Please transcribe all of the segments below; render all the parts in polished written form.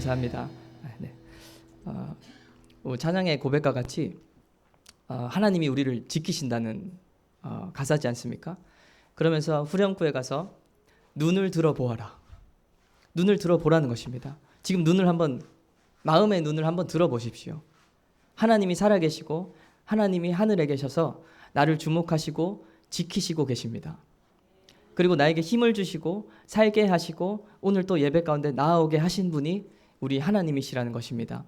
감사합니다. 네. 찬양의 고백과 같이 하나님이 우리를 지키신다는 가사지 않습니까? 그러면서 후렴구에 가서 눈을 들어보아라. 눈을 들어보라는 것입니다. 지금 마음의 눈을 한번 들어보십시오. 하나님이 살아계시고 하나님이 하늘에 계셔서 나를 주목하시고 지키시고 계십니다. 그리고 나에게 힘을 주시고 살게 하시고 오늘 또 예배 가운데 나아오게 하신 분이 우리 하나님이시라는 것입니다.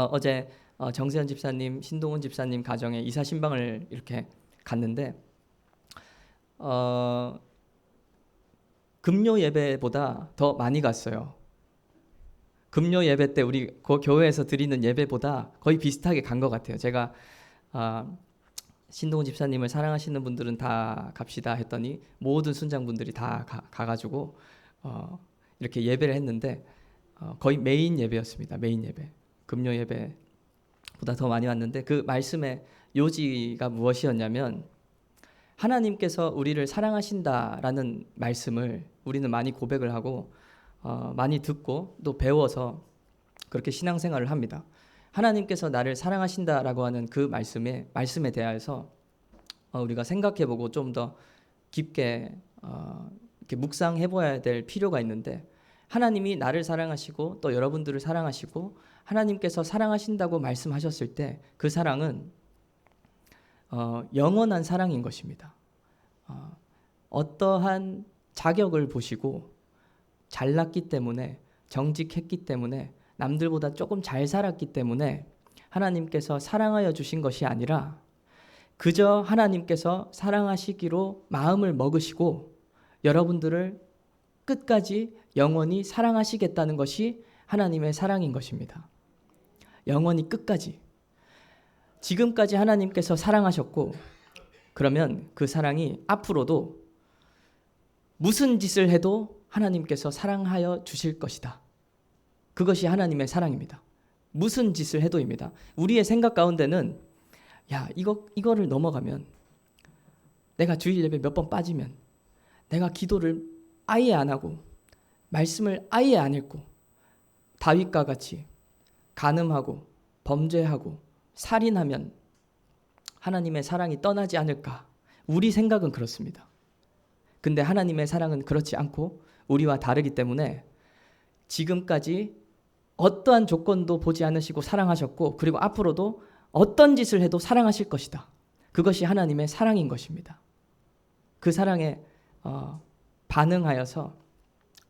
어제 정세현 집사님, 신동훈 집사님 가정에 이사 신방을 이렇게 갔는데 금요 예배보다 더 많이 갔어요. 금요 예배 때 우리 그 교회에서 드리는 예배보다 거의 비슷하게 간 것 같아요. 제가 신동훈 집사님을 사랑하시는 분들은 다 갑시다 했더니 모든 순장분들이 다 가가지고 이렇게 예배를 했는데 거의 메인 예배였습니다. 메인 예배. 금요 예배보다 더 많이 왔는데 그 말씀의 요지가 무엇이었냐면 하나님께서 우리를 사랑하신다라는 말씀을 우리는 많이 고백을 하고 많이 듣고 또 배워서 그렇게 신앙생활을 합니다. 하나님께서 나를 사랑하신다라고 하는 그 말씀에 대하여서 우리가 생각해보고 좀 더 깊게 이렇게 묵상해봐야 될 필요가 있는데 하나님이 나를 사랑하시고 또 여러분들을 사랑하시고 하나님께서 사랑하신다고 말씀하셨을 때 그 사랑은 영원한 사랑인 것입니다. 어떠한 자격을 보시고 잘났기 때문에 정직했기 때문에 남들보다 조금 잘 살았기 때문에 하나님께서 사랑하여 주신 것이 아니라 그저 하나님께서 사랑하시기로 마음을 먹으시고 여러분들을 끝까지 영원히 사랑하시겠다는 것이 하나님의 사랑인 것입니다. 영원히 끝까지. 지금까지 하나님께서 사랑하셨고 그러면 그 사랑이 앞으로도 무슨 짓을 해도 하나님께서 사랑하여 주실 것이다. 그것이 하나님의 사랑입니다. 무슨 짓을 해도입니다. 우리의 생각 가운데는 이거를 넘어가면 내가 주일 예배 몇 번 빠지면 내가 기도를 아예 안 하고 말씀을 아예 안 읽고 다윗과 같이 간음하고 범죄하고 살인하면 하나님의 사랑이 떠나지 않을까? 우리 생각은 그렇습니다. 근데 하나님의 사랑은 그렇지 않고 우리와 다르기 때문에 지금까지 어떠한 조건도 보지 않으시고 사랑하셨고 그리고 앞으로도 어떤 짓을 해도 사랑하실 것이다. 그것이 하나님의 사랑인 것입니다. 그 사랑에 반응하여서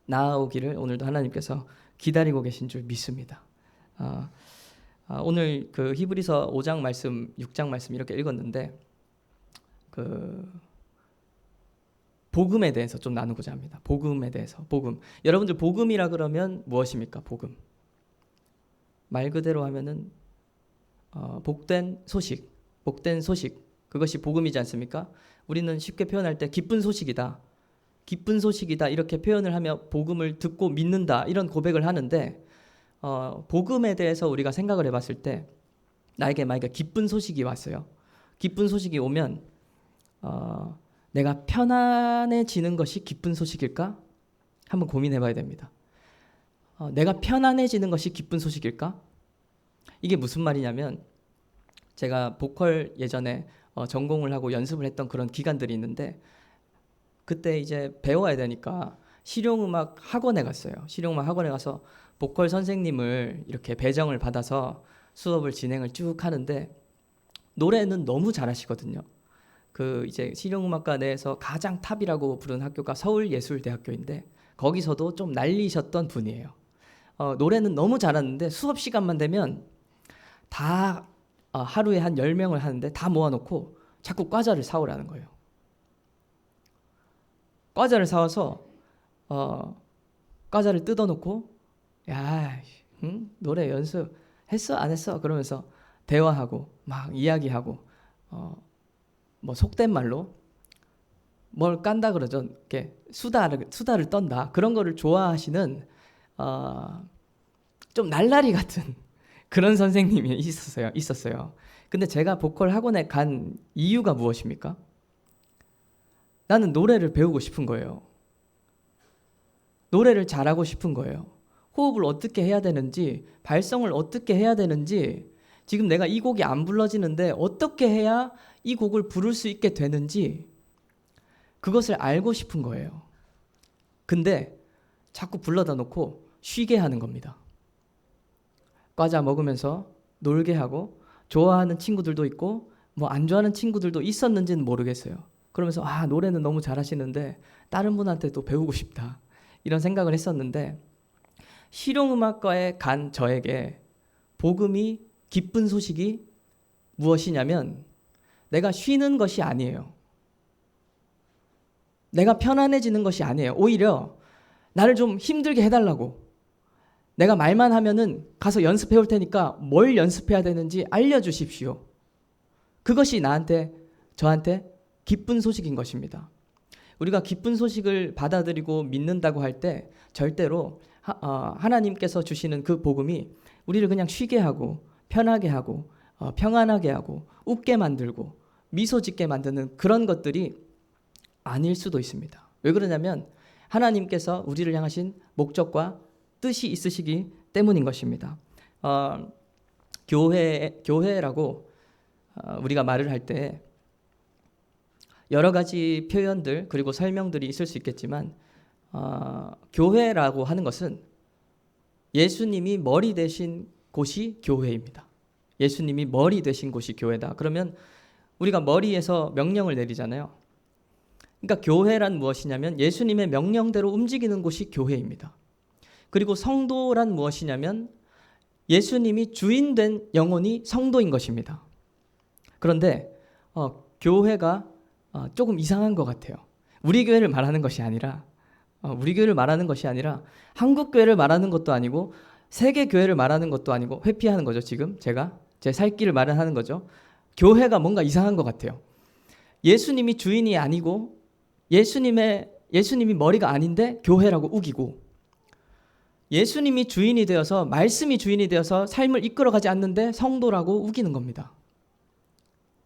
나아오기를 오늘도 하나님께서 기다리고 계신 줄 믿습니다. 오늘 그 히브리서 5장 말씀, 6장 말씀 이렇게 읽었는데 그 복음에 대해서 좀 나누고자 합니다. 복음에 대해서. 복음. 여러분들 복음이라 그러면 무엇입니까? 복음. 말 그대로 하면은 복된 소식. 복된 소식. 그것이 복음이지 않습니까? 우리는 쉽게 표현할 때 기쁜 소식이다. 기쁜 소식이다. 이렇게 표현을 하며 복음을 듣고 믿는다. 이런 고백을 하는데 복음에 대해서 우리가 생각을 해봤을 때 나에게 만약에 기쁜 소식이 왔어요. 기쁜 소식이 오면 내가 편안해지는 것이 기쁜 소식일까? 한번 고민해봐야 됩니다. 내가 편안해지는 것이 기쁜 소식일까? 이게 무슨 말이냐면 제가 보컬 예전에 전공을 하고 연습을 했던 그런 기간들이 있는데 그때 이제 배워야 되니까 실용음악 학원에 갔어요. 실용음악 학원에 가서 보컬 선생님을 이렇게 배정을 받아서 수업을 진행을 쭉 하는데 노래는 너무 잘하시거든요. 그 이제 실용음악과 내에서 가장 탑이라고 부르는 학교가 서울예술대학교인데 거기서도 좀 날리셨던 분이에요. 노래는 너무 잘하는데 수업 시간만 되면 다 하루에 한 10명을 하는데 다 모아놓고 자꾸 과자를 사오라는 거예요. 과자를 사와서 과자를 뜯어놓고 노래 연습했어? 안 했어? 그러면서 대화하고 막 이야기하고 뭐 속된 말로 뭘 깐다 그러죠. 이렇게 수다를 떤다. 그런 거를 좋아하시는 좀 날라리 같은 그런 선생님이 있었어요. 근데 제가 보컬 학원에 간 이유가 무엇입니까? 나는 노래를 배우고 싶은 거예요. 노래를 잘하고 싶은 거예요. 호흡을 어떻게 해야 되는지, 발성을 어떻게 해야 되는지, 지금 내가 이 곡이 안 불러지는데 어떻게 해야 이 곡을 부를 수 있게 되는지 그것을 알고 싶은 거예요. 근데 자꾸 불러다 놓고 쉬게 하는 겁니다. 과자 먹으면서 놀게 하고 좋아하는 친구들도 있고 뭐 안 좋아하는 친구들도 있었는지는 모르겠어요. 그러면서 노래는 너무 잘하시는데 다른 분한테 또 배우고 싶다 이런 생각을 했었는데, 실용음악과에 간 저에게 복음이 기쁜 소식이 무엇이냐면 내가 쉬는 것이 아니에요. 내가 편안해지는 것이 아니에요. 오히려 나를 좀 힘들게 해달라고, 내가 말만 하면은 가서 연습해 올 테니까 뭘 연습해야 되는지 알려주십시오. 그것이 저한테 기쁜 소식인 것입니다. 우리가 기쁜 소식을 받아들이고 믿는다고 할 때 절대로 하나님께서 주시는 그 복음이 우리를 그냥 쉬게 하고 편하게 하고 평안하게 하고 웃게 만들고 미소 짓게 만드는 그런 것들이 아닐 수도 있습니다. 왜 그러냐면 하나님께서 우리를 향하신 목적과 뜻이 있으시기 때문인 것입니다. 교회라고 우리가 말을 할 때 여러 가지 표현들 그리고 설명들이 있을 수 있겠지만, 교회라고 하는 것은 예수님이 머리 되신 곳이 교회입니다. 예수님이 머리 되신 곳이 교회다. 그러면 우리가 머리에서 명령을 내리잖아요. 그러니까 교회란 무엇이냐면 예수님의 명령대로 움직이는 곳이 교회입니다. 그리고 성도란 무엇이냐면 예수님이 주인된 영혼이 성도인 것입니다. 그런데 교회가 조금 이상한 것 같아요. 우리 교회를 말하는 것이 아니라 한국 교회를 말하는 것도 아니고 세계 교회를 말하는 것도 아니고, 회피하는 거죠. 지금 제가 제 살 길을 마련하는 거죠. 교회가 뭔가 이상한 것 같아요. 예수님이 주인이 아니고 예수님이 머리가 아닌데 교회라고 우기고, 예수님이 주인이 되어서 말씀이 주인이 되어서 삶을 이끌어가지 않는데 성도라고 우기는 겁니다.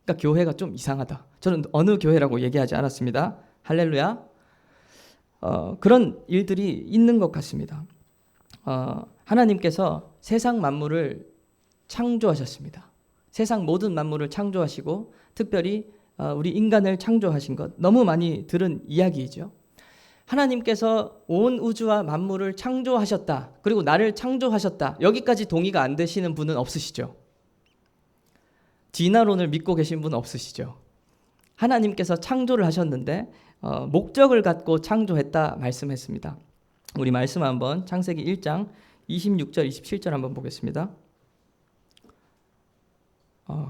그러니까 교회가 좀 이상하다. 저는 어느 교회라고 얘기하지 않았습니다. 할렐루야. 그런 일들이 있는 것 같습니다. 하나님께서 세상 만물을 창조하셨습니다. 세상 모든 만물을 창조하시고 특별히 우리 인간을 창조하신 것, 너무 많이 들은 이야기이죠. 하나님께서 온 우주와 만물을 창조하셨다, 그리고 나를 창조하셨다, 여기까지 동의가 안 되시는 분은 없으시죠? 진화론을 믿고 계신 분은 없으시죠? 하나님께서 창조를 하셨는데 목적을 갖고 창조했다 말씀했습니다. 우리 말씀 한번 창세기 1장 26절 27절 한번 보겠습니다.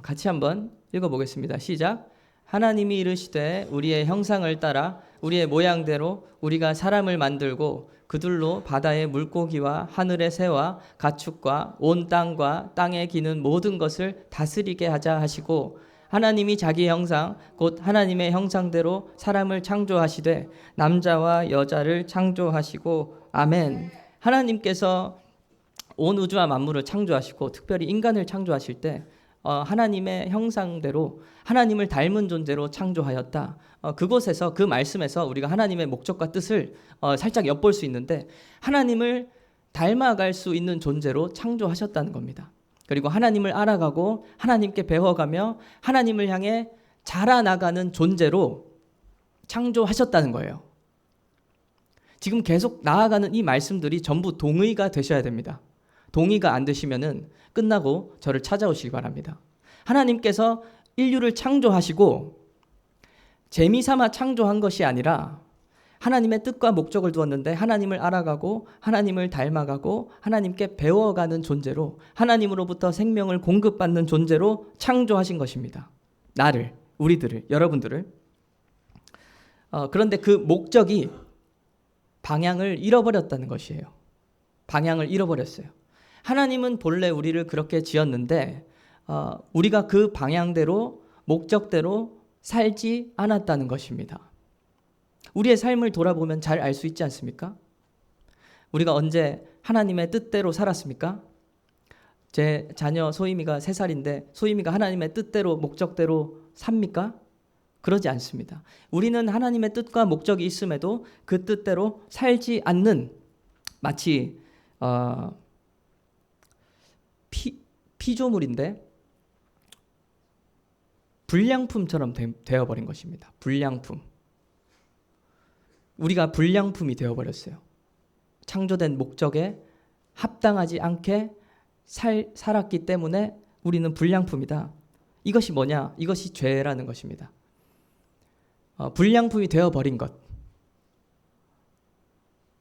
같이 한번 읽어보겠습니다. 시작. 하나님이 이르시되 우리의 형상을 따라 우리의 모양대로 우리가 사람을 만들고 그들로 바다의 물고기와 하늘의 새와 가축과 온 땅과 땅에 기는 모든 것을 다스리게 하자 하시고, 하나님이 자기 형상 곧 하나님의 형상대로 사람을 창조하시되 남자와 여자를 창조하시고. 아멘. 하나님께서 온 우주와 만물을 창조하시고 특별히 인간을 창조하실 때 하나님의 형상대로 하나님을 닮은 존재로 창조하였다. 그곳에서 그 말씀에서 우리가 하나님의 목적과 뜻을 살짝 엿볼 수 있는데, 하나님을 닮아갈 수 있는 존재로 창조하셨다는 겁니다. 그리고 하나님을 알아가고 하나님께 배워가며 하나님을 향해 자라나가는 존재로 창조하셨다는 거예요. 지금 계속 나아가는 이 말씀들이 전부 동의가 되셔야 됩니다. 동의가 안 되시면은 끝나고 저를 찾아오시기 바랍니다. 하나님께서 인류를 창조하시고 재미삼아 창조한 것이 아니라 하나님의 뜻과 목적을 두었는데, 하나님을 알아가고 하나님을 닮아가고 하나님께 배워가는 존재로, 하나님으로부터 생명을 공급받는 존재로 창조하신 것입니다. 나를, 우리들을, 여러분들을. 그런데 그 목적이 방향을 잃어버렸다는 것이에요. 방향을 잃어버렸어요. 하나님은 본래 우리를 그렇게 지었는데 우리가 그 방향대로 목적대로 살지 않았다는 것입니다. 우리의 삶을 돌아보면 잘 알 수 있지 않습니까? 우리가 언제 하나님의 뜻대로 살았습니까? 제 자녀 소희미가 3살인데 소희미가 하나님의 뜻대로 목적대로 삽니까? 그러지 않습니다. 우리는 하나님의 뜻과 목적이 있음에도 그 뜻대로 살지 않는, 마치 어, 피조물인데 불량품처럼 되어버린 것입니다. 불량품. 우리가 불량품이 되어버렸어요. 창조된 목적에 합당하지 않게 살았기 때문에 우리는 불량품이다. 이것이 뭐냐? 이것이 죄라는 것입니다. 불량품이 되어버린 것.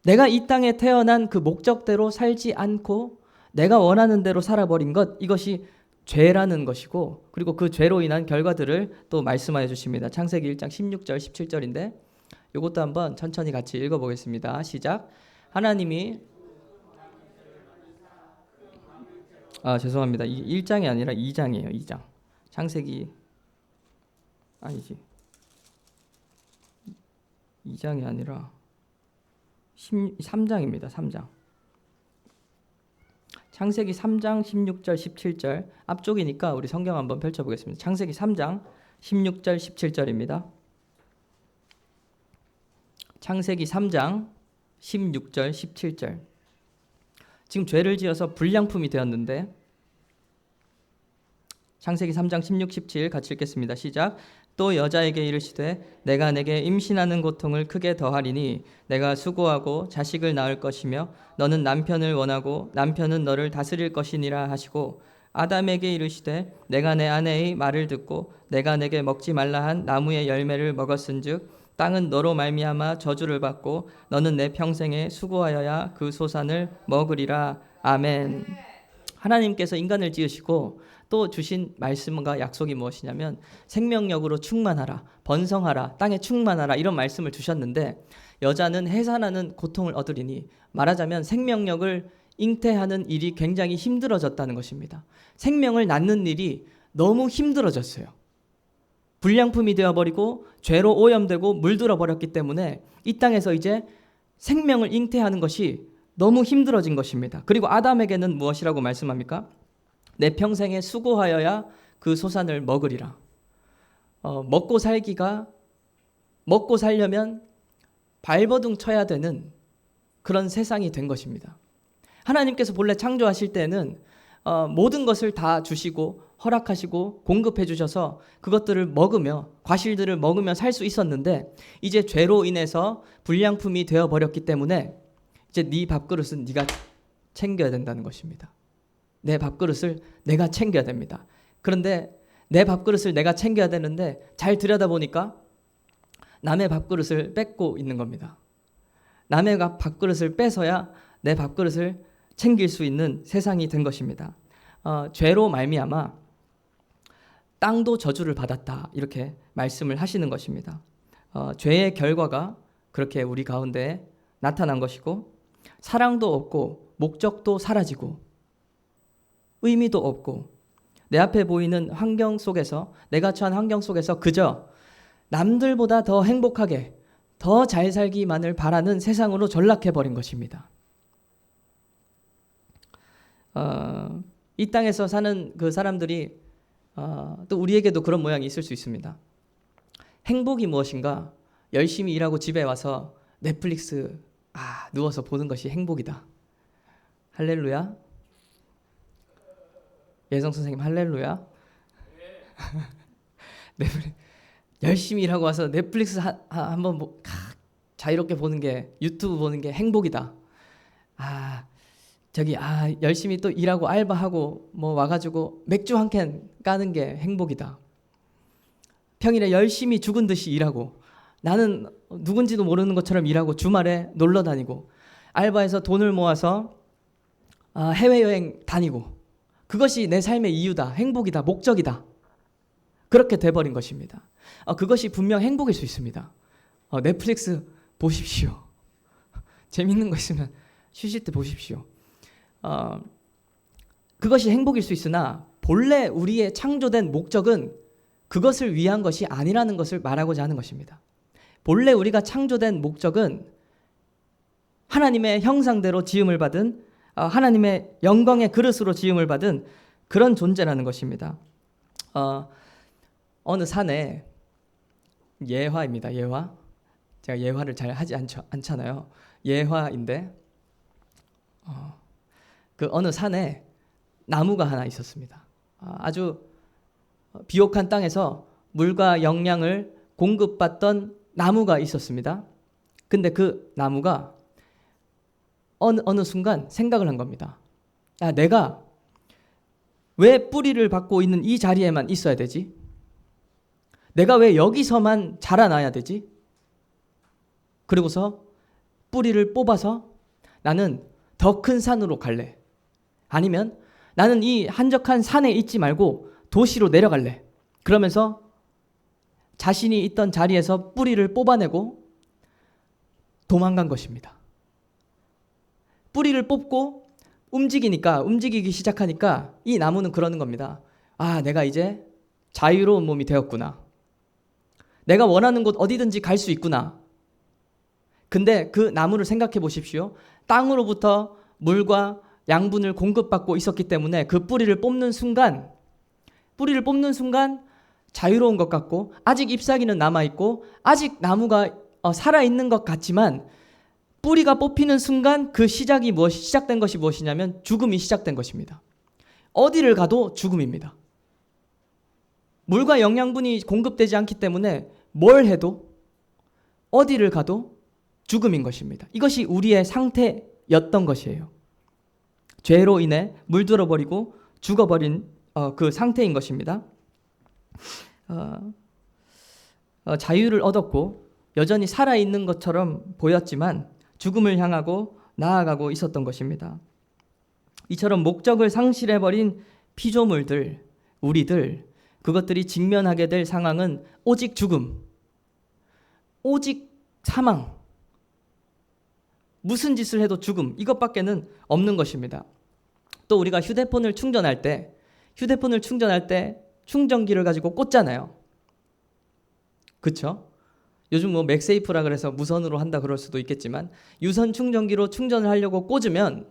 내가 이 땅에 태어난 그 목적대로 살지 않고 내가 원하는 대로 살아버린 것, 이것이 죄라는 것이고, 그리고 그 죄로 인한 결과들을 또 말씀하여 주십니다. 창세기 1장 16절 17절인데 이것도 한번 천천히 같이 읽어보겠습니다. 시작. 하나님이 죄송합니다. 1장이 아니라 2장이에요. 2장. 창세기 아니지. 2장이 아니라 3장입니다. 3장. 창세기 3장 16절 17절 앞쪽이니까 우리 성경 한번 펼쳐보겠습니다. 창세기 3장 16절 17절입니다. 창세기 3장 16절 17절. 지금 죄를 지어서 불량품이 되었는데 창세기 3장 16, 17 같이 읽겠습니다. 시작. 또 여자에게 이르시되 내가 내게 임신하는 고통을 크게 더하리니 내가 수고하고 자식을 낳을 것이며 너는 남편을 원하고 남편은 너를 다스릴 것이니라 하시고 아담에게 이르시되 내가 내 아내의 말을 듣고 내가 내게 먹지 말라 한 나무의 열매를 먹었은즉 땅은 너로 말미암아 저주를 받고 너는 내 평생에 수고하여야 그 소산을 먹으리라. 아멘. 하나님께서 인간을 지으시고 또 주신 말씀과 약속이 무엇이냐면 생명력으로 충만하라, 번성하라, 땅에 충만하라 이런 말씀을 주셨는데 여자는 해산하는 고통을 얻으리니 말하자면 생명력을 잉태하는 일이 굉장히 힘들어졌다는 것입니다. 생명을 낳는 일이 너무 힘들어졌어요. 불량품이 되어버리고 죄로 오염되고 물들어 버렸기 때문에 이 땅에서 이제 생명을 잉태하는 것이 너무 힘들어진 것입니다. 그리고 아담에게는 무엇이라고 말씀합니까? 내 평생에 수고하여야 그 소산을 먹으리라. 먹고 살려면 발버둥 쳐야 되는 그런 세상이 된 것입니다. 하나님께서 본래 창조하실 때는 모든 것을 다 주시고 허락하시고 공급해 주셔서 그것들을 먹으며 과실들을 먹으며 살 수 있었는데 이제 죄로 인해서 불량품이 되어버렸기 때문에 이제 네 밥그릇은 네가 챙겨야 된다는 것입니다. 내 밥그릇을 내가 챙겨야 됩니다. 그런데 내 밥그릇을 내가 챙겨야 되는데 잘 들여다보니까 남의 밥그릇을 뺏고 있는 겁니다. 남의 밥그릇을 뺏어야 내 밥그릇을 챙길 수 있는 세상이 된 것입니다. 죄로 말미암아 땅도 저주를 받았다 이렇게 말씀을 하시는 것입니다. 죄의 결과가 그렇게 우리 가운데 나타난 것이고 사랑도 없고 목적도 사라지고 의미도 없고 내 앞에 보이는 환경 속에서 내가 처한 환경 속에서 그저 남들보다 더 행복하게 더 잘 살기만을 바라는 세상으로 전락해버린 것입니다. 이 땅에서 사는 그 사람들이 또 우리에게도 그런 모양이 있을 수 있습니다. 행복이 무엇인가? 열심히 일하고 집에 와서 넷플릭스 누워서 보는 것이 행복이다. 할렐루야. 예성 선생님 할렐루야. 열심히 일하고 와서 넷플릭스 한번 자유롭게 보는 게 유튜브 보는 게 행복이다. 열심히 또 일하고 알바하고 뭐 와가지고 맥주 한 캔 까는 게 행복이다. 평일에 열심히 죽은 듯이 일하고 나는 누군지도 모르는 것처럼 일하고 주말에 놀러 다니고 알바해서 돈을 모아서 해외여행 다니고 그것이 내 삶의 이유다, 행복이다, 목적이다. 그렇게 돼버린 것입니다. 그것이 분명 행복일 수 있습니다. 넷플릭스 보십시오. 재밌는 거 있으면 쉬실 때 보십시오. 그것이 행복일 수 있으나 본래 우리의 창조된 목적은 그것을 위한 것이 아니라는 것을 말하고자 하는 것입니다. 본래 우리가 창조된 목적은 하나님의 형상대로 지음을 받은 하나님의 영광의 그릇으로 지음을 받은 그런 존재라는 것입니다. 어느 산에 예화입니다. 예화. 제가 예화를 잘 하지 않잖아요. 예화인데 그 어느 산에 나무가 하나 있었습니다. 아주 비옥한 땅에서 물과 영양을 공급받던 나무가 있었습니다. 근데 그 나무가 어느 순간 생각을 한 겁니다. 내가 왜 뿌리를 받고 있는 이 자리에만 있어야 되지? 내가 왜 여기서만 자라나야 되지? 그리고서 뿌리를 뽑아서 나는 더 큰 산으로 갈래. 아니면 나는 이 한적한 산에 있지 말고 도시로 내려갈래. 그러면서 자신이 있던 자리에서 뿌리를 뽑아내고 도망간 것입니다. 뿌리를 뽑고 움직이기 시작하니까 이 나무는 그러는 겁니다. 내가 이제 자유로운 몸이 되었구나. 내가 원하는 곳 어디든지 갈 수 있구나. 근데 그 나무를 생각해 보십시오. 땅으로부터 물과 양분을 공급받고 있었기 때문에 그 뿌리를 뽑는 순간 자유로운 것 같고 아직 잎사귀는 남아있고 아직 나무가 살아있는 것 같지만 뿌리가 뽑히는 순간 그 시작된 것이 무엇이냐면 죽음이 시작된 것입니다. 어디를 가도 죽음입니다. 물과 영양분이 공급되지 않기 때문에 뭘 해도 어디를 가도 죽음인 것입니다. 이것이 우리의 상태였던 것이에요. 죄로 인해 물들어버리고 죽어버린 그 상태인 것입니다. 자유를 얻었고 여전히 살아있는 것처럼 보였지만 죽음을 향하고 나아가고 있었던 것입니다. 이처럼 목적을 상실해버린 피조물들, 우리들, 그것들이 직면하게 될 상황은 오직 죽음, 오직 사망, 무슨 짓을 해도 죽음, 이것밖에는 없는 것입니다. 또 우리가 휴대폰을 충전할 때 충전기를 가지고 꽂잖아요. 그쵸? 요즘 맥세이프라 그래서 무선으로 한다 그럴 수도 있겠지만 유선 충전기로 충전을 하려고 꽂으면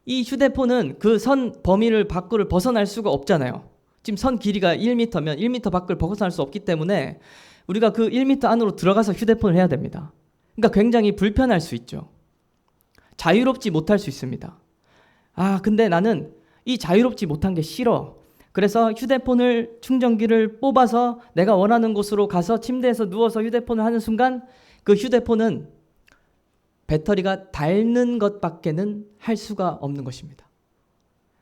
이 휴대폰은 그 선 범위를 밖을 벗어날 수가 없잖아요. 지금 선 길이가 1m면 1m 밖을 벗어날 수 없기 때문에 우리가 그 1m 안으로 들어가서 휴대폰을 해야 됩니다. 그러니까 굉장히 불편할 수 있죠. 자유롭지 못할 수 있습니다. 근데 나는 이 자유롭지 못한 게 싫어. 그래서 휴대폰을 충전기를 뽑아서 내가 원하는 곳으로 가서 침대에서 누워서 휴대폰을 하는 순간 그 휴대폰은 배터리가 닳는 것밖에는 할 수가 없는 것입니다.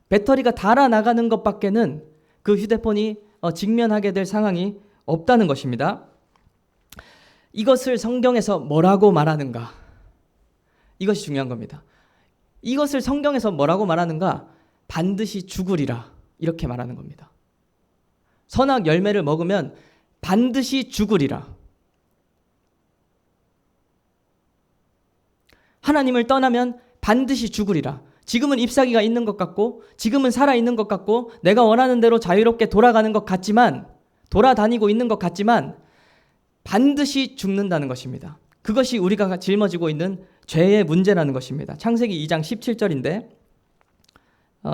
배터리가 닳아나가는 것밖에는 그 휴대폰이 직면하게 될 상황이 없다는 것입니다. 이것을 성경에서 뭐라고 말하는가? 이것이 중요한 겁니다. 이것을 성경에서 뭐라고 말하는가? 반드시 죽으리라. 이렇게 말하는 겁니다. 선악 열매를 먹으면 반드시 죽으리라. 하나님을 떠나면 반드시 죽으리라. 지금은 잎사귀가 있는 것 같고 지금은 살아있는 것 같고 내가 원하는 대로 자유롭게 돌아가는 것 같지만 돌아다니고 있는 것 같지만 반드시 죽는다는 것입니다. 그것이 우리가 짊어지고 있는 죄의 문제라는 것입니다. 창세기 2장 17절인데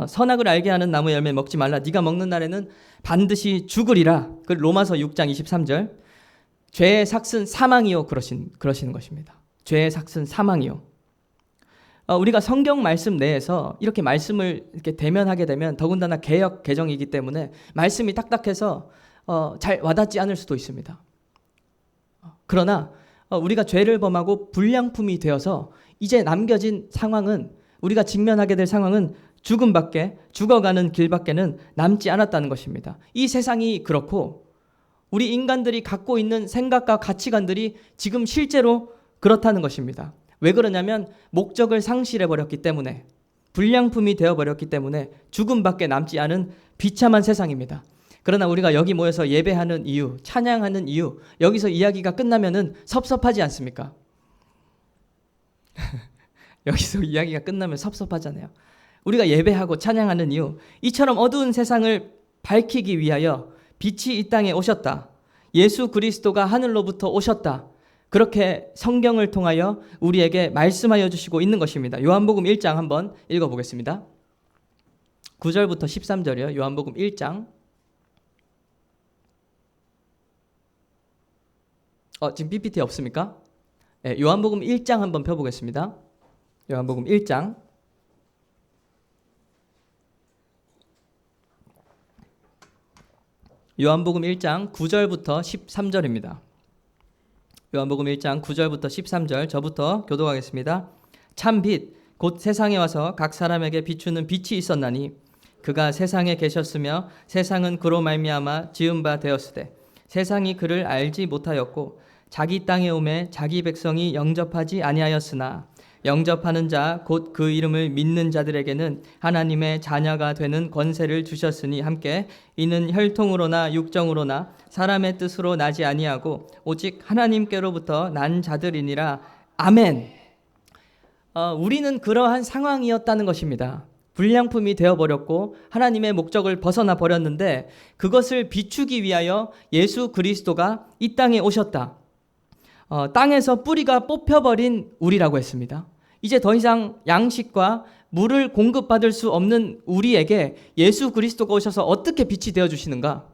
선악을 알게 하는 나무 열매 먹지 말라. 네가 먹는 날에는 반드시 죽으리라. 그 로마서 6장 23절. 죄의 삭은 사망이요 그러시는 것입니다. 죄의 삭은 사망이요. 우리가 성경 말씀 내에서 이렇게 말씀을 이렇게 대면하게 되면 더군다나 개역 개정이기 때문에 말씀이 딱딱해서 잘 와닿지 않을 수도 있습니다. 그러나 우리가 죄를 범하고 불량품이 되어서 이제 남겨진 상황은 우리가 직면하게 될 상황은 죽음밖에 죽어가는 길밖에는 남지 않았다는 것입니다. 이 세상이 그렇고 우리 인간들이 갖고 있는 생각과 가치관들이 지금 실제로 그렇다는 것입니다. 왜 그러냐면 목적을 상실해버렸기 때문에 불량품이 되어버렸기 때문에 죽음밖에 남지 않은 비참한 세상입니다. 그러나 우리가 여기 모여서 예배하는 이유, 찬양하는 이유, 여기서 이야기가 끝나면은 섭섭하지 않습니까? 여기서 이야기가 끝나면 섭섭하잖아요. 우리가 예배하고 찬양하는 이유, 이처럼 어두운 세상을 밝히기 위하여 빛이 이 땅에 오셨다. 예수 그리스도가 하늘로부터 오셨다. 그렇게 성경을 통하여 우리에게 말씀하여 주시고 있는 것입니다. 요한복음 1장 한번 읽어보겠습니다. 9절부터 13절이요. 요한복음 1장. 지금 PPT 없습니까? 네, 요한복음 1장 한번 펴보겠습니다. 요한복음 1장 요한복음 1장 9절부터 13절입니다. 요한복음 1장 9절부터 13절 저부터 교독하겠습니다. 참 빛 곧 세상에 와서 각 사람에게 비추는 빛이 있었나니 그가 세상에 계셨으며 세상은 그로 말미암아 지은 바 되었으되 세상이 그를 알지 못하였고 자기 땅에 오매 자기 백성이 영접하지 아니하였으나 영접하는 자 곧 그 이름을 믿는 자들에게는 하나님의 자녀가 되는 권세를 주셨으니 함께 이는 혈통으로나 육정으로나 사람의 뜻으로 나지 아니하고 오직 하나님께로부터 난 자들이니라. 아멘. 우리는 그러한 상황이었다는 것입니다. 불량품이 되어버렸고 하나님의 목적을 벗어나 버렸는데 그것을 비추기 위하여 예수 그리스도가 이 땅에 오셨다. 땅에서 뿌리가 뽑혀버린 우리라고 했습니다. 이제 더 이상 양식과 물을 공급받을 수 없는 우리에게 예수 그리스도가 오셔서 어떻게 빛이 되어주시는가?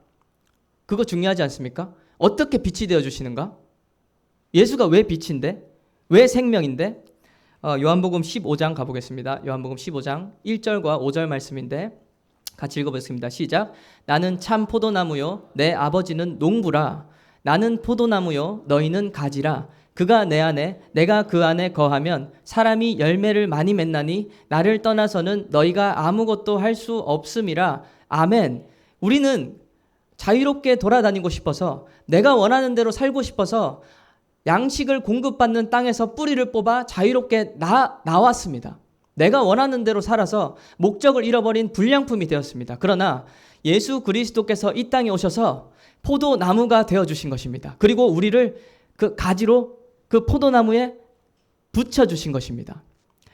그거 중요하지 않습니까? 어떻게 빛이 되어주시는가? 예수가 왜 빛인데? 왜 생명인데? 요한복음 15장 가보겠습니다. 요한복음 15장 1절과 5절 말씀인데 같이 읽어보겠습니다. 시작. 나는 참 포도나무요 내 아버지는 농부라. 나는 포도나무요 너희는 가지라. 그가 내 안에 내가 그 안에 거하면 사람이 열매를 많이 맺나니 나를 떠나서는 너희가 아무것도 할 수 없음이라. 아멘. 우리는 자유롭게 돌아다니고 싶어서 내가 원하는 대로 살고 싶어서 양식을 공급받는 땅에서 뿌리를 뽑아 자유롭게 나왔습니다. 내가 원하는 대로 살아서 목적을 잃어버린 불량품이 되었습니다. 그러나 예수 그리스도께서 이 땅에 오셔서 포도나무가 되어주신 것입니다. 그리고 우리를 그 가지로 그 포도나무에 붙여주신 것입니다.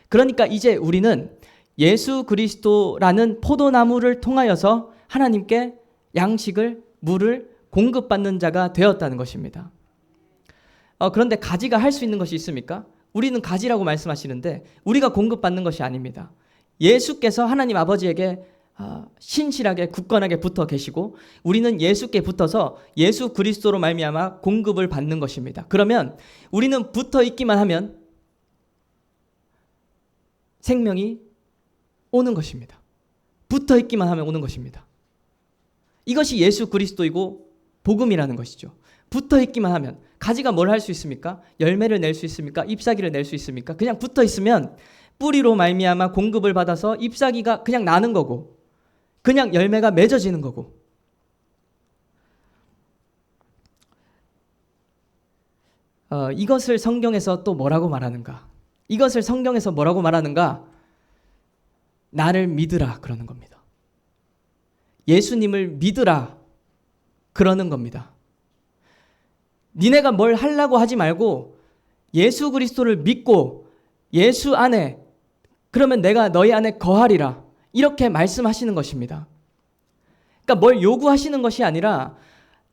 그러니까 이제 우리는 예수 그리스도라는 포도나무를 통하여서 하나님께 양식을, 물을 공급받는 자가 되었다는 것입니다. 그런데 가지가 할 수 있는 것이 있습니까? 우리는 가지라고 말씀하시는데 우리가 공급받는 것이 아닙니다. 예수께서 하나님 아버지에게 신실하게 굳건하게 붙어 계시고 우리는 예수께 붙어서 예수 그리스도로 말미암아 공급을 받는 것입니다. 그러면 우리는 붙어 있기만 하면 생명이 오는 것입니다. 붙어 있기만 하면 오는 것입니다. 이것이 예수 그리스도이고 복음이라는 것이죠. 붙어 있기만 하면 가지가 뭘 할 수 있습니까? 열매를 낼 수 있습니까? 잎사귀를 낼 수 있습니까? 그냥 붙어 있으면 뿌리로 말미암아 공급을 받아서 잎사귀가 그냥 나는 거고 그냥 열매가 맺어지는 거고 이것을 성경에서 또 뭐라고 말하는가? 이것을 성경에서 뭐라고 말하는가? 나를 믿으라 그러는 겁니다. 예수님을 믿으라 그러는 겁니다. 니네가 뭘 하려고 하지 말고 예수 그리스도를 믿고 예수 안에 그러면 내가 너희 안에 거하리라 이렇게 말씀하시는 것입니다. 그러니까 뭘 요구하시는 것이 아니라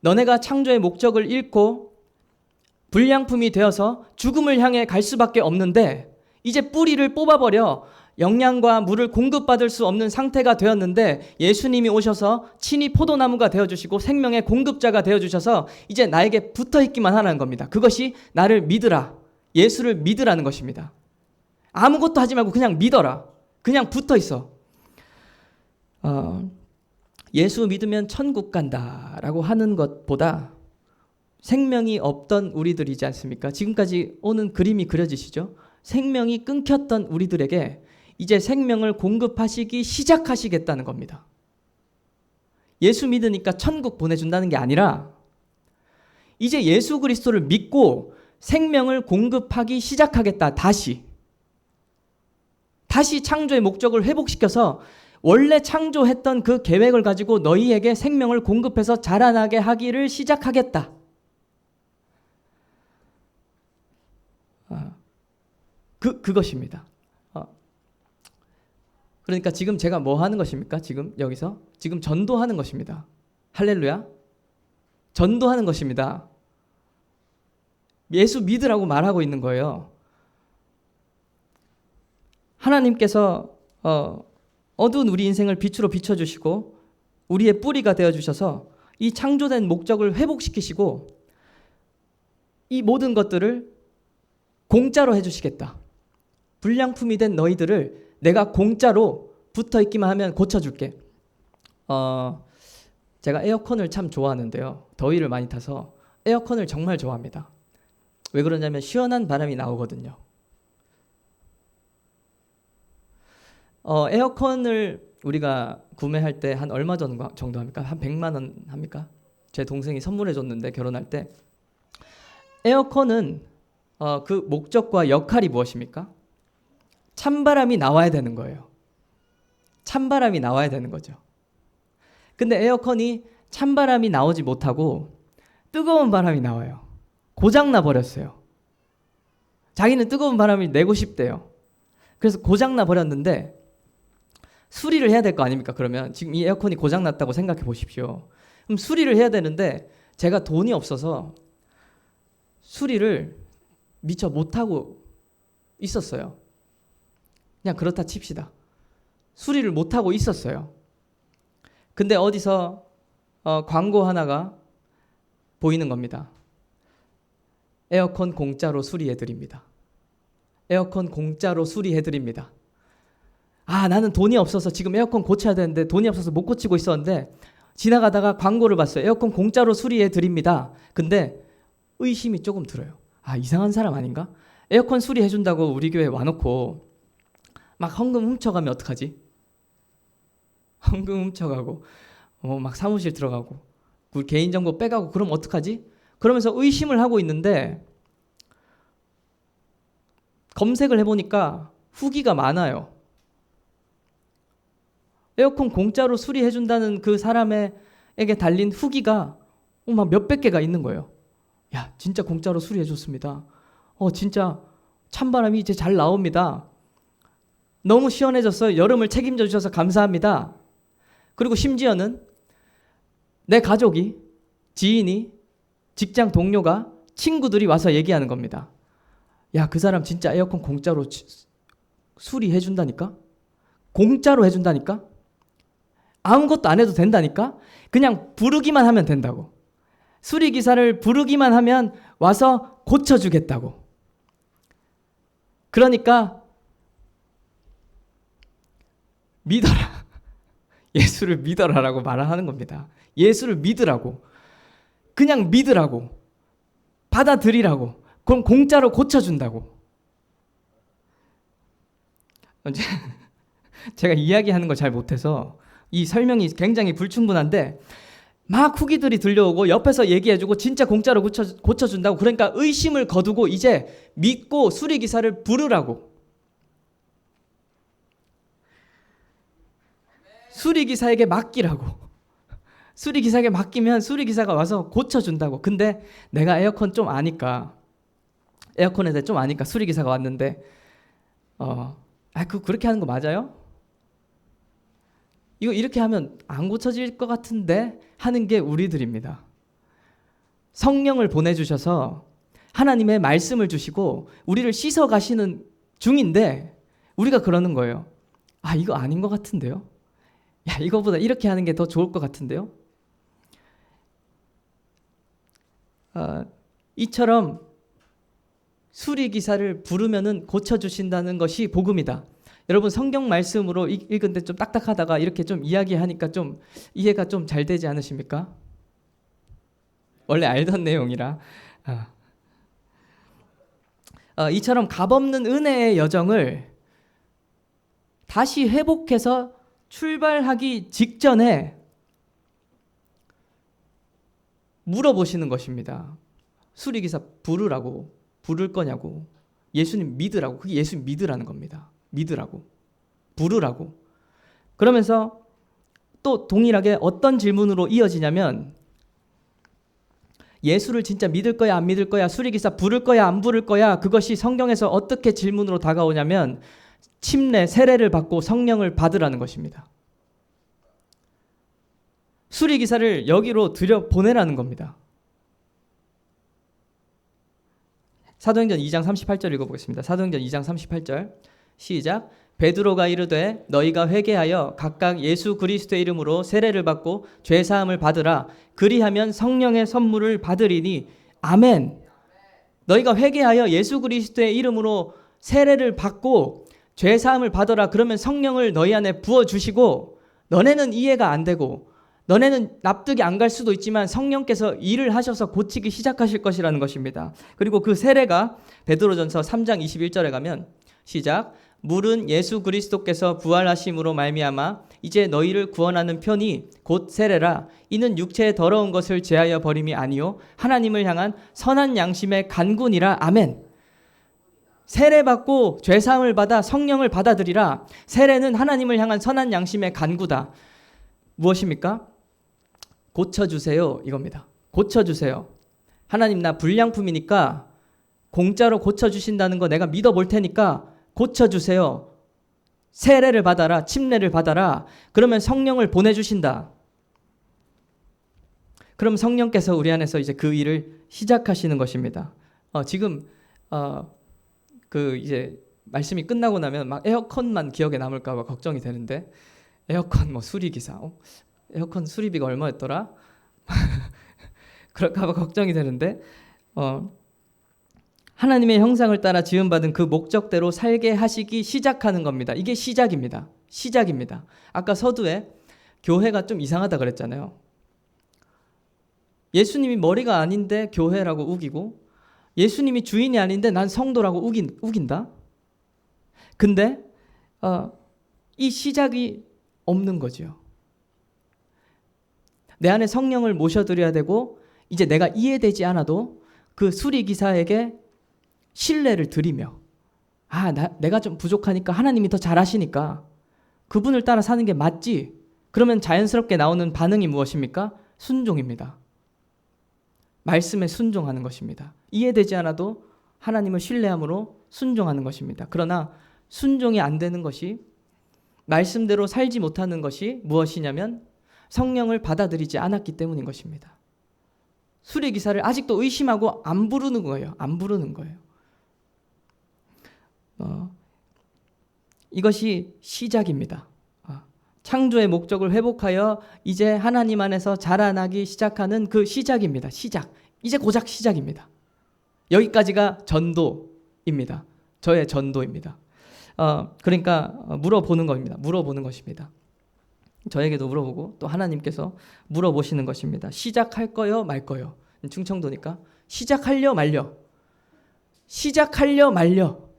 너네가 창조의 목적을 잃고 불량품이 되어서 죽음을 향해 갈 수밖에 없는데 이제 뿌리를 뽑아버려 영양과 물을 공급받을 수 없는 상태가 되었는데 예수님이 오셔서 친히 포도나무가 되어주시고 생명의 공급자가 되어주셔서 이제 나에게 붙어있기만 하라는 겁니다. 그것이 나를 믿으라, 예수를 믿으라는 것입니다. 아무것도 하지 말고 그냥 믿어라. 그냥 붙어있어. 예수 믿으면 천국 간다라고 하는 것보다 생명이 없던 우리들이지 않습니까? 지금까지 오는 그림이 그려지시죠? 생명이 끊겼던 우리들에게 이제 생명을 공급하시기 시작하시겠다는 겁니다. 예수 믿으니까 천국 보내준다는 게 아니라 이제 예수 그리스도를 믿고 생명을 공급하기 시작하겠다. 다시 창조의 목적을 회복시켜서 원래 창조했던 그 계획을 가지고 너희에게 생명을 공급해서 자라나게 하기를 시작하겠다. 그것입니다. 그러니까 지금 제가 뭐 하는 것입니까? 지금 여기서 지금 전도하는 것입니다. 할렐루야. 전도하는 것입니다. 예수 믿으라고 말하고 있는 거예요. 하나님께서 어두운 우리 인생을 빛으로 비춰주시고 우리의 뿌리가 되어주셔서 이 창조된 목적을 회복시키시고 이 모든 것들을 공짜로 해주시겠다. 불량품이 된 너희들을 내가 공짜로 붙어있기만 하면 고쳐줄게. 제가 에어컨을 참 좋아하는데요. 더위를 많이 타서 에어컨을 정말 좋아합니다. 왜 그러냐면 시원한 바람이 나오거든요. 에어컨을 우리가 구매할 때 한 얼마 정도 합니까? 한 100만 원 합니까? 제 동생이 선물해 줬는데 결혼할 때 에어컨은 그 목적과 역할이 무엇입니까? 찬바람이 나와야 되는 거예요. 찬바람이 나와야 되는 거죠. 근데 에어컨이 찬바람이 나오지 못하고 뜨거운 바람이 나와요. 고장나 버렸어요. 자기는 뜨거운 바람을 내고 싶대요. 그래서 고장나 버렸는데 수리를 해야 될 거 아닙니까? 그러면 지금 이 에어컨이 고장났다고 생각해 보십시오. 그럼 수리를 해야 되는데 제가 돈이 없어서 수리를 미처 못하고 있었어요. 그냥 그렇다 칩시다. 수리를 못하고 있었어요. 근데 어디서 광고 하나가 보이는 겁니다. 에어컨 공짜로 수리해드립니다. 에어컨 공짜로 수리해드립니다. 아, 나는 돈이 없어서 지금 에어컨 고쳐야 되는데 돈이 없어서 못 고치고 있었는데 지나가다가 광고를 봤어요. 에어컨 공짜로 수리해드립니다. 근데 의심이 조금 들어요. 아, 이상한 사람 아닌가? 에어컨 수리해준다고 우리 교회 와놓고 막 헌금 훔쳐가면 어떡하지? 헌금 훔쳐가고 막 사무실 들어가고 그 개인정보 빼가고 그럼 어떡하지? 그러면서 의심을 하고 있는데 검색을 해보니까 후기가 많아요. 에어컨 공짜로 수리해준다는 그 사람에게 달린 후기가 막 몇백 개가 있는 거예요. 야, 진짜 공짜로 수리해줬습니다. 진짜 찬바람이 이제 잘 나옵니다. 너무 시원해졌어요. 여름을 책임져 주셔서 감사합니다. 그리고 심지어는 내 가족이, 지인이, 직장 동료가, 친구들이 와서 얘기하는 겁니다. 야, 그 사람 진짜 에어컨 공짜로 수리해준다니까? 공짜로 해준다니까? 아무것도 안 해도 된다니까? 그냥 부르기만 하면 된다고. 수리기사를 부르기만 하면 와서 고쳐주겠다고. 그러니까 믿어라. 예수를 믿어라라고 말하는 겁니다. 예수를 믿으라고. 그냥 믿으라고. 받아들이라고. 그럼 공짜로 고쳐준다고. 제가 이야기하는 걸 잘 못해서 이 설명이 굉장히 불충분한데 막 후기들이 들려오고 옆에서 얘기해주고 진짜 공짜로 고쳐준다고. 그러니까 의심을 거두고 이제 믿고 수리기사를 부르라고. 수리기사에게 맡기라고. 수리기사에게 맡기면 수리기사가 와서 고쳐준다고. 근데 내가 에어컨 좀 아니까, 에어컨에 대해 좀 아니까 수리기사가 왔는데 그렇게 하는 거 맞아요? 이거 이렇게 하면 안 고쳐질 것 같은데 하는 게 우리들입니다. 성령을 보내주셔서 하나님의 말씀을 주시고 우리를 씻어 가시는 중인데 우리가 그러는 거예요. 아, 이거 아닌 것 같은데요? 야, 이거보다 이렇게 하는 게 더 좋을 것 같은데요? 이처럼 수리기사를 부르면은 고쳐주신다는 것이 복음이다. 여러분 성경 말씀으로 읽은데 좀 딱딱하다가 이렇게 좀 이야기하니까 좀 이해가 좀 잘 되지 않으십니까? 원래 알던 내용이라. 이처럼 값없는 은혜의 여정을 다시 회복해서 출발하기 직전에 물어보시는 것입니다. 수리기사 부르라고. 부를 거냐고. 예수님 믿으라고. 그게 예수님 믿으라는 겁니다. 믿으라고. 부르라고. 그러면서 또 동일하게 어떤 질문으로 이어지냐면 예수를 진짜 믿을 거야 안 믿을 거야, 수리기사 부를 거야 안 부를 거야, 그것이 성경에서 어떻게 질문으로 다가오냐면 침례, 세례를 받고 성령을 받으라는 것입니다. 수리기사를 여기로 들여보내라는 겁니다. 사도행전 2장 38절 읽어보겠습니다. 사도행전 2장 38절 시작. 베드로가 이르되 너희가 회개하여 각각 예수 그리스도의 이름으로 세례를 받고 죄사함을 받으라. 그리하면 성령의 선물을 받으리니 아멘. 너희가 회개하여 예수 그리스도의 이름으로 세례를 받고 죄사함을 받으라. 그러면 성령을 너희 안에 부어주시고 너네는 이해가 안 되고 너네는 납득이 안 갈 수도 있지만 성령께서 일을 하셔서 고치기 시작하실 것이라는 것입니다. 그리고 그 세례가 베드로전서 3장 21절에 가면 시작. 물은 예수 그리스도께서 부활하심으로 말미암아 이제 너희를 구원하는 편이 곧 세례라. 이는 육체의 더러운 것을 제하여 버림이 아니요 하나님을 향한 선한 양심의 간구니라. 아멘. 세례받고 죄사함을 받아 성령을 받아들이라. 세례는 하나님을 향한 선한 양심의 간구다. 무엇입니까? 고쳐주세요, 이겁니다. 고쳐주세요. 하나님, 나 불량품이니까 공짜로 고쳐주신다는 거 내가 믿어볼 테니까 고쳐주세요. 세례를 받아라. 침례를 받아라. 그러면 성령을 보내주신다. 그럼 성령께서 우리 안에서 이제 그 일을 시작하시는 것입니다. 지금 이제 말씀이 끝나고 나면 막 에어컨만 기억에 남을까봐 걱정이 되는데, 에어컨 뭐 수리기사, 에어컨 수리비가 얼마였더라? 그럴까봐 걱정이 되는데, 하나님의 형상을 따라 지음받은 그 목적대로 살게 하시기 시작하는 겁니다. 이게 시작입니다. 시작입니다. 아까 서두에 교회가 좀 이상하다 그랬잖아요. 예수님이 머리가 아닌데 교회라고 우기고, 예수님이 주인이 아닌데 난 성도라고 우긴다? 근데 이 시작이 없는 거죠. 내 안에 성령을 모셔드려야 되고, 이제 내가 이해되지 않아도 그 수리기사에게 신뢰를 드리며, 내가 좀 부족하니까 하나님이 더 잘하시니까 그분을 따라 사는 게 맞지. 그러면 자연스럽게 나오는 반응이 무엇입니까? 순종입니다. 말씀에 순종하는 것입니다. 이해되지 않아도 하나님을 신뢰함으로 순종하는 것입니다. 그러나 순종이 안 되는 것이, 말씀대로 살지 못하는 것이 무엇이냐면 성령을 받아들이지 않았기 때문인 것입니다. 수리기사를 아직도 의심하고 안 부르는 거예요. 안 부르는 거예요. 이것이 시작입니다. 창조의 목적을 회복하여 이제 하나님 안에서 자라나기 시작하는 그 시작입니다. 시작. 이제 고작 시작입니다. 여기까지가 전도입니다. 저의 전도입니다. 그러니까 물어보는 겁니다. 물어보는 것입니다. 저에게도 물어보고 또 하나님께서 물어보시는 것입니다. 시작할 거요, 말 거요? 충청도니까 시작하려 말려. 시작하려 말려.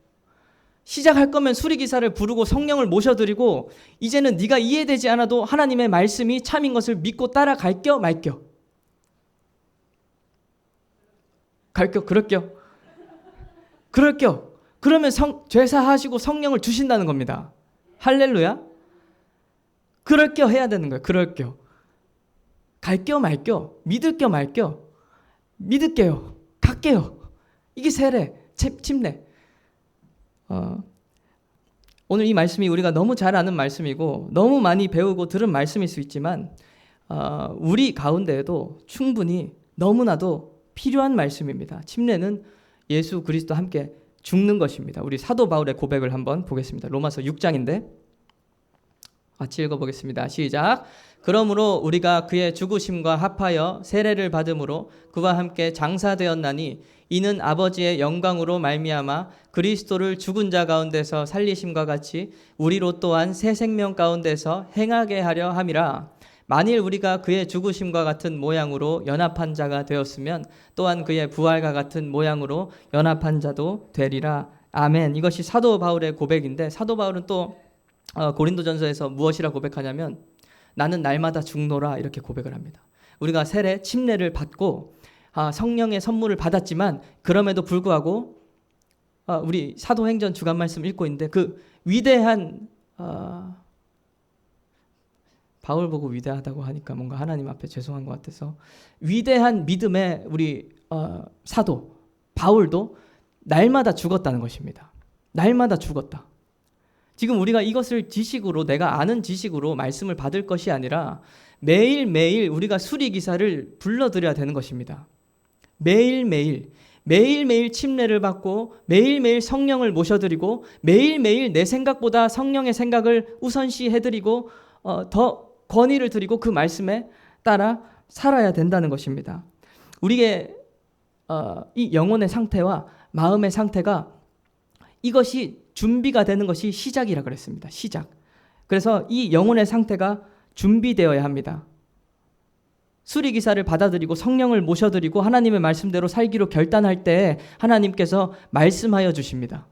시작할 거면 수리기사를 부르고 성령을 모셔드리고, 이제는 네가 이해되지 않아도 하나님의 말씀이 참인 것을 믿고 따라갈겨 말겨? 갈겨? 그럴겨? 그럴겨? 그러면 죄사하시고 성령을 주신다는 겁니다. 할렐루야? 그럴겨 해야 되는 거예요. 그럴겨. 갈겨 말겨? 믿을겨 말겨? 믿을게요. 갈게요. 이게 세례, 침례. 오늘 이 말씀이 우리가 너무 잘 아는 말씀이고 너무 많이 배우고 들은 말씀일 수 있지만 우리 가운데에도 충분히 너무나도 필요한 말씀입니다. 침례는 예수 그리스도와 함께 죽는 것입니다. 우리 사도 바울의 고백을 한번 보겠습니다. 로마서 6장인데 같이 읽어보겠습니다. 시작. 그러므로 우리가 그의 죽으심과 합하여 세례를 받음으로 그와 함께 장사되었나니 이는 아버지의 영광으로 말미암아 그리스도를 죽은 자 가운데서 살리심과 같이 우리로 또한 새 생명 가운데서 행하게 하려 함이라. 만일 우리가 그의 죽으심과 같은 모양으로 연합한 자가 되었으면 또한 그의 부활과 같은 모양으로 연합한 자도 되리라. 아멘. 이것이 사도 바울의 고백인데, 사도 바울은 또 고린도전서에서 무엇이라 고백하냐면 나는 날마다 죽노라 이렇게 고백을 합니다. 우리가 세례, 침례를 받고 성령의 선물을 받았지만 그럼에도 불구하고 우리 사도행전 주간 말씀 읽고 있는데 그 위대한 바울 보고 위대하다고 하니까 뭔가 하나님 앞에 죄송한 것 같아서, 위대한 믿음의 우리 사도 바울도 날마다 죽었다는 것입니다. 날마다 죽었다. 지금 우리가 이것을 지식으로, 내가 아는 지식으로 말씀을 받을 것이 아니라 매일매일 우리가 수리기사를 불러드려야 되는 것입니다. 매일매일 침례를 받고 매일매일 성령을 모셔드리고 매일매일 내 생각보다 성령의 생각을 우선시 해드리고 더 권위를 드리고 그 말씀에 따라 살아야 된다는 것입니다. 우리의 이 영혼의 상태와 마음의 상태가, 이것이 준비가 되는 것이 시작이라 그랬습니다. 시작. 그래서 이 영혼의 상태가 준비되어야 합니다. 수리기사를 받아들이고 성령을 모셔드리고 하나님의 말씀대로 살기로 결단할 때 하나님께서 말씀하여 주십니다.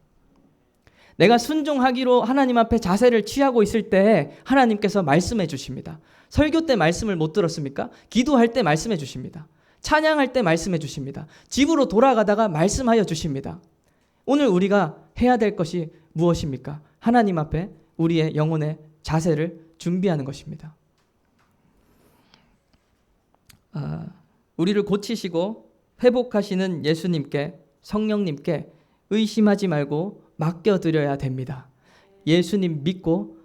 내가 순종하기로 하나님 앞에 자세를 취하고 있을 때 하나님께서 말씀해 주십니다. 설교 때 말씀을 못 들었습니까? 기도할 때 말씀해 주십니다. 찬양할 때 말씀해 주십니다. 집으로 돌아가다가 말씀하여 주십니다. 오늘 우리가 해야 될 것이 무엇입니까? 하나님 앞에 우리의 영혼의 자세를 준비하는 것입니다. 우리를 고치시고 회복하시는 예수님께, 성령님께 의심하지 말고 맡겨드려야 됩니다. 예수님 믿고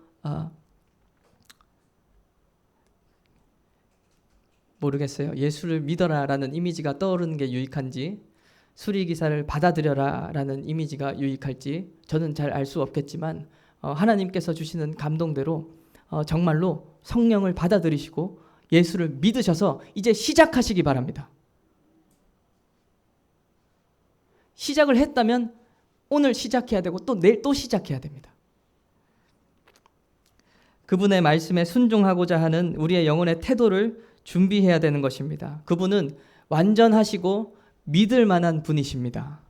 모르겠어요. 예수를 믿어라라는 이미지가 떠오르는 게 유익한지, 수리기사를 받아들여라라는 이미지가 유익할지 저는 잘 알 수 없겠지만 하나님께서 주시는 감동대로 정말로 성령을 받아들이시고 예수를 믿으셔서 이제 시작하시기 바랍니다. 시작을 했다면 오늘 시작해야 되고 또 내일 또 시작해야 됩니다. 그분의 말씀에 순종하고자 하는 우리의 영혼의 태도를 준비해야 되는 것입니다. 그분은 완전하시고 믿을 만한 분이십니다.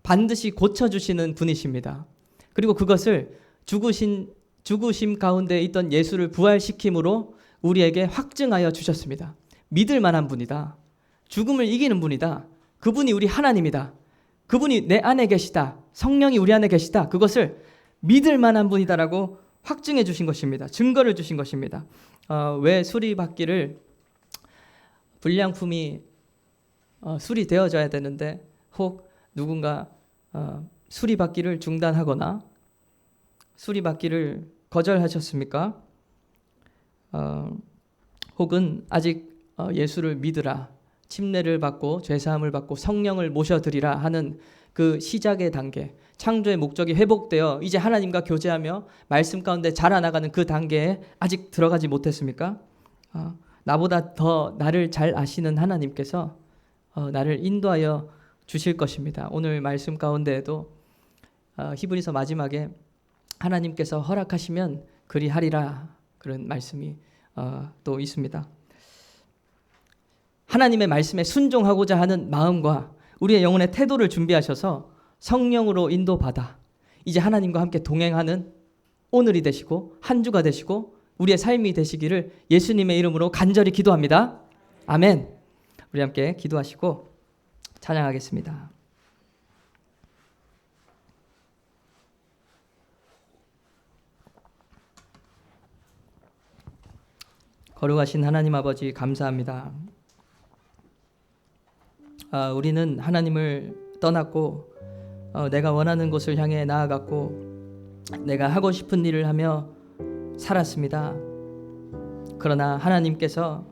반드시 고쳐주시는 분이십니다. 그리고 그것을 죽으심 가운데 있던 예수를 부활시킴으로 우리에게 확증하여 주셨습니다. 믿을 만한 분이다. 죽음을 이기는 분이다. 그분이 우리 하나님이다. 그분이 내 안에 계시다. 성령이 우리 안에 계시다. 그것을 믿을 만한 분이다라고 확증해 주신 것입니다. 증거를 주신 것입니다. 왜 수리받기를 불량품이 수리되어져야 되는데 혹 누군가 수리받기를 중단하거나 수리받기를 거절하셨습니까? 혹은 아직 예수를 믿으라, 침례를 받고 죄사함을 받고 성령을 모셔드리라 하는 그 시작의 단계, 창조의 목적이 회복되어 이제 하나님과 교제하며 말씀 가운데 자라나가는 그 단계에 아직 들어가지 못했습니까? 나보다 더 나를 잘 아시는 하나님께서 나를 인도하여 주실 것입니다. 오늘 말씀 가운데에도 히브리서 마지막에 하나님께서 허락하시면 그리하리라 그런 말씀이 또 있습니다. 하나님의 말씀에 순종하고자 하는 마음과 우리의 영혼의 태도를 준비하셔서 성령으로 인도받아 이제 하나님과 함께 동행하는 오늘이 되시고 한 주가 되시고 우리의 삶이 되시기를 예수님의 이름으로 간절히 기도합니다. 아멘. 우리 함께 기도하시고 찬양하겠습니다. 거룩하신 하나님 아버지 감사합니다. 우리는 하나님을 떠났고 내가 원하는 곳을 향해 나아갔고 내가 하고 싶은 일을 하며 살았습니다. 그러나 하나님께서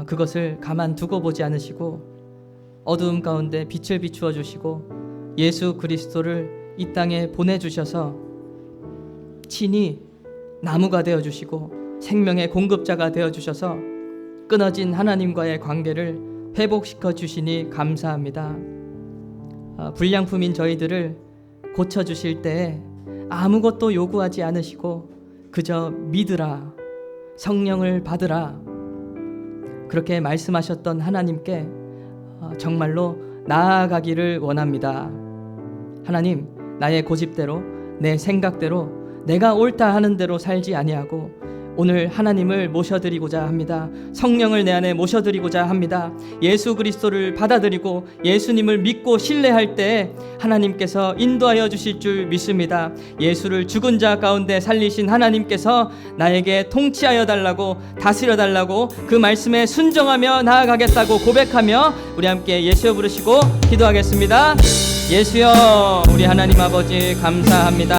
그것을 가만두고 보지 않으시고 어두움 가운데 빛을 비추어 주시고 예수 그리스도를 이 땅에 보내주셔서 친히 나무가 되어주시고 생명의 공급자가 되어주셔서 끊어진 하나님과의 관계를 회복시켜 주시니 감사합니다. 불량품인 저희들을 고쳐주실 때에 아무것도 요구하지 않으시고 그저 믿으라, 성령을 받으라 그렇게 말씀하셨던 하나님께 정말로 나아가기를 원합니다. 하나님, 나의 고집대로 내 생각대로 내가 옳다 하는 대로 살지 아니하고 오늘 하나님을 모셔드리고자 합니다. 성령을 내 안에 모셔드리고자 합니다. 예수 그리스도를 받아들이고 예수님을 믿고 신뢰할 때 하나님께서 인도하여 주실 줄 믿습니다. 예수를 죽은 자 가운데 살리신 하나님께서 나에게 통치하여 달라고 다스려 달라고 그 말씀에 순종하며 나아가겠다고 고백하며 우리 함께 예수여 부르시고 기도하겠습니다. 예수여, 우리 하나님 아버지 감사합니다.